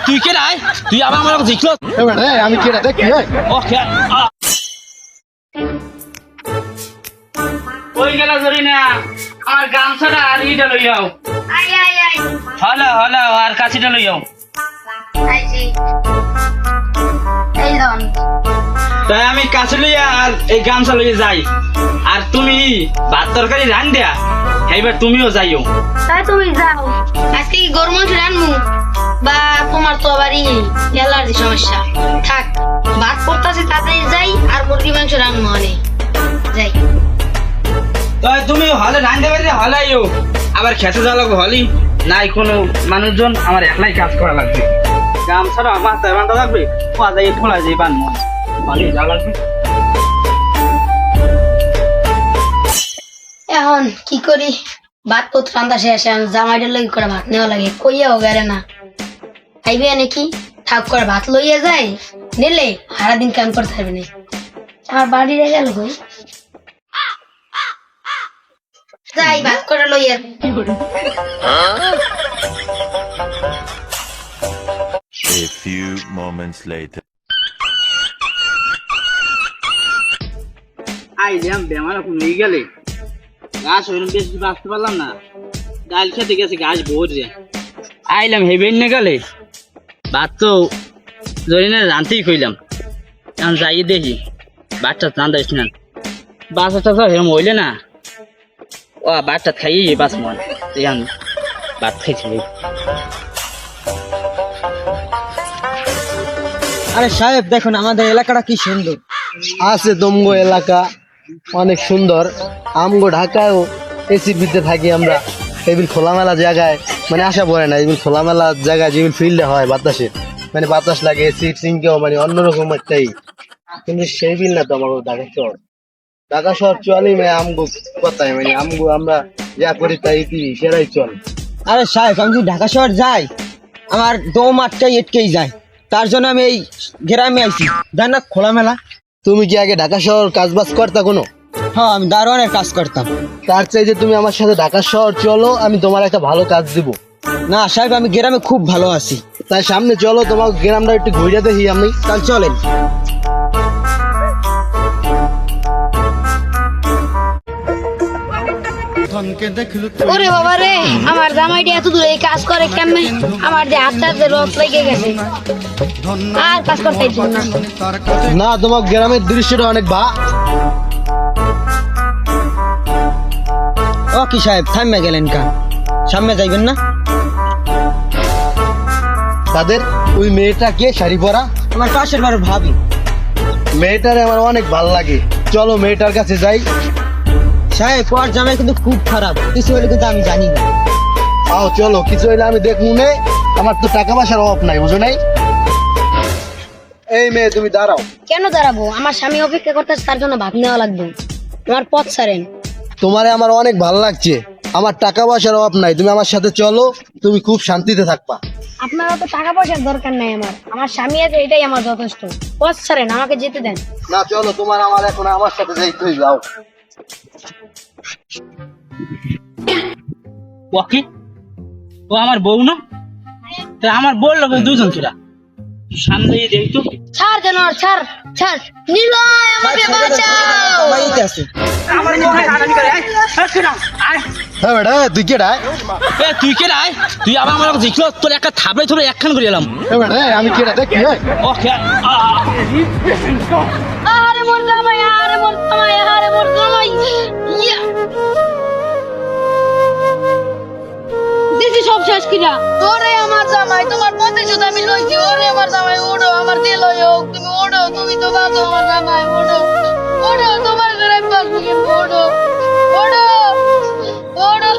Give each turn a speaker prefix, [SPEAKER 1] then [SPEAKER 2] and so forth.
[SPEAKER 1] তুই কে রায় তুই আবার আমার জিতলো
[SPEAKER 2] আমি কে দেখ
[SPEAKER 1] ওকে ওই গেল ধরি না আমার গামছাটা আর ইটা লই যাও হলো হলো আর কাছিটা লই যাও তাই আমি কাছে লইয়া আর এই গামছা লইয়া যাই আর তুমি ভাত তরকারি রান দেয়া এইবার তুমিও যাইও
[SPEAKER 3] তাই তুমি যাও আজকে কি গরম মাংস রান্নু বা তোমার তো আবারই অ্যালার্জি সমস্যা থাক ভাত করতেছি তাড়াতাড়ি যাই আর মুরগি মাংস রান্নু অনেক যাই
[SPEAKER 1] তাই তুমি হলে রান দেবে হলে আইও আবার খেতে যাওয়া লাগবে হলি নাই কোনো মানুষজন আমার একলাই কাজ করা লাগবে গামছাটা মাথায় বান্ধা লাগবে যাই খোলা যাই বানবো হলে যাওয়া লাগবে
[SPEAKER 3] এখন কি করি ভাত পত্র রান্না শেষ জামাইটার লই করে ভাত নেওয়া লাগে কইয়াও গেলে না আইবে নাকি থাক করে ভাত লইয়া যায় নিলে সারাদিন কাম করতে হবে না আমার বাড়ি রে গেল কই যাই ভাত করে লইয়া
[SPEAKER 4] A few moments later.
[SPEAKER 1] আইলাম বেমার এখন হয়ে গেলে গাছ হইলাম বেশি বাঁচতে পারলাম না ডাল খেতে গেছে গাছ ভরে আইলাম হেবেন না গেলে ভাত তো ধরি না রানতেই কইলাম এখন যাই দেখি বাচ্চা রান্না দিস না বাচ্চাটা তো হেরম হইলে না ও বাচ্চা খাইয়ে বাস মন এখন ভাত খাইছি
[SPEAKER 5] আরে সাহেব দেখুন আমাদের এলাকাটা কি সুন্দর
[SPEAKER 2] আছে দমগো এলাকা অনেক সুন্দর আমগো ঢাকায়ও এসি বিতে থাকি আমরা এবিল খোলামেলা জায়গায় মানে আশা পড়ে না এবিল খোলামেলা জায়গায় যেবিল ফিল্ডে হয় বাতাসে মানে বাতাস লাগে এসি সিংকেও মানে অন্যরকম একটাই কিন্তু সেই বিল না তো আমার ঢাকা শহর চলই মানে আমগো কথাই মানে আমগো আমরা যা করি তাই সেরাই চল
[SPEAKER 5] আরে সাহেব আমি যদি ঢাকা শহর যাই আমার দম আটকাই এটকেই যায় তার জন্য আমি এই গ্রামে আইছি জান না খোলামেলা
[SPEAKER 2] তুমি কি আগে ঢাকা শহর কাজবাজ করতা কোনো
[SPEAKER 5] হ্যাঁ আমি দারোয়ানের কাজ করতাম
[SPEAKER 2] তার চাইতে তুমি আমার সাথে ঢাকা শহর চলো আমি তোমার একটা ভালো কাজ দিব
[SPEAKER 5] না সাহেব আমি গ্রামে খুব ভালো আছি
[SPEAKER 2] তাই সামনে চলো তোমার গ্রামটা একটু ঘুরে দেখি আমি
[SPEAKER 5] তাহলে চলেন
[SPEAKER 3] ওরে বাবা রে আমার জামাইটা এত দূরে কাজ করে কেমনে আমার যে হাতটাতে রস লেগে গেছে আর কাজ করতে ইচ্ছা না
[SPEAKER 2] না তোমার গ্রামের দৃশ্যটা অনেক
[SPEAKER 5] ও কি সাহেব থামে গেলেন কা সামনে যাইবেন না
[SPEAKER 2] তাদের ওই মেয়েটা কে শাড়ি পরা
[SPEAKER 5] আমার পাশের বাড়ির ভাবি
[SPEAKER 2] মেয়েটারে আমার অনেক ভালো লাগে চলো মেয়েটার কাছে যাই
[SPEAKER 5] সাহেব পর জামাই কিন্তু খুব খারাপ কিছু হলে কিন্তু আমি জানি না
[SPEAKER 2] আও চলো কিছু হইলে আমি দেখবো নে আমার তো টাকা পয়সার অভাব নাই বুঝো নাই এই মেয়ে তুমি দাঁড়াও
[SPEAKER 3] কেন দাঁড়াবো আমার স্বামী অপেক্ষা করতেছে তার জন্য ভাত নেওয়া লাগবে আমার পথ ছাড়েন
[SPEAKER 2] তোমারে আমার অনেক ভালো লাগছে আমার টাকা পয়সার অভাব নাই তুমি আমার সাথে চলো তুমি খুব শান্তিতে থাকবা
[SPEAKER 3] আপনার তো টাকা পয়সার দরকার নাই আমার স্বামী আছে এটাই আমার যথেষ্ট পথ ছাড়েন আমাকে যেতে দেন
[SPEAKER 2] না চলো তোমার আমার এখন আমার সাথে যাইতে হইবে আও
[SPEAKER 1] ও কি ও আমার বউ না তা আমার বউ লোক দুজন তোরা সামনে দেখি তো
[SPEAKER 3] ছাড় জানোয়ার ছাড় ছাড় নিলয় আমাকে বাঁচাও
[SPEAKER 5] বাড়িতে আছে
[SPEAKER 1] আমার মুখে হারানি করে আয় আয়
[SPEAKER 2] হ্যাঁ বেটা তুই কেডা
[SPEAKER 1] এ তুই কে রায় তুই আবার আমার জিতলো তোর একটা থাবড়ে ধরে একখান করে এলাম
[SPEAKER 2] হ্যাঁ বেটা আমি কেডা দেখ
[SPEAKER 1] ওকে
[SPEAKER 3] আরে মোর জামাই আরে মোর জামাই আরে মোর জামাই ইয়া দিদি সব শেষ কিনা ওরে আমার জামাই তোমার প্রতিশোধ আমি লইছি ওরে আমার জামাই ওড়ো আমার দিল হোক তুমি ওড়ো তুমি তো বাঁচো আমার জামাই ওড়ো ওড়ো তোমার ঘরে বাঁচবো ওড়ো ওড়ো ওড়ো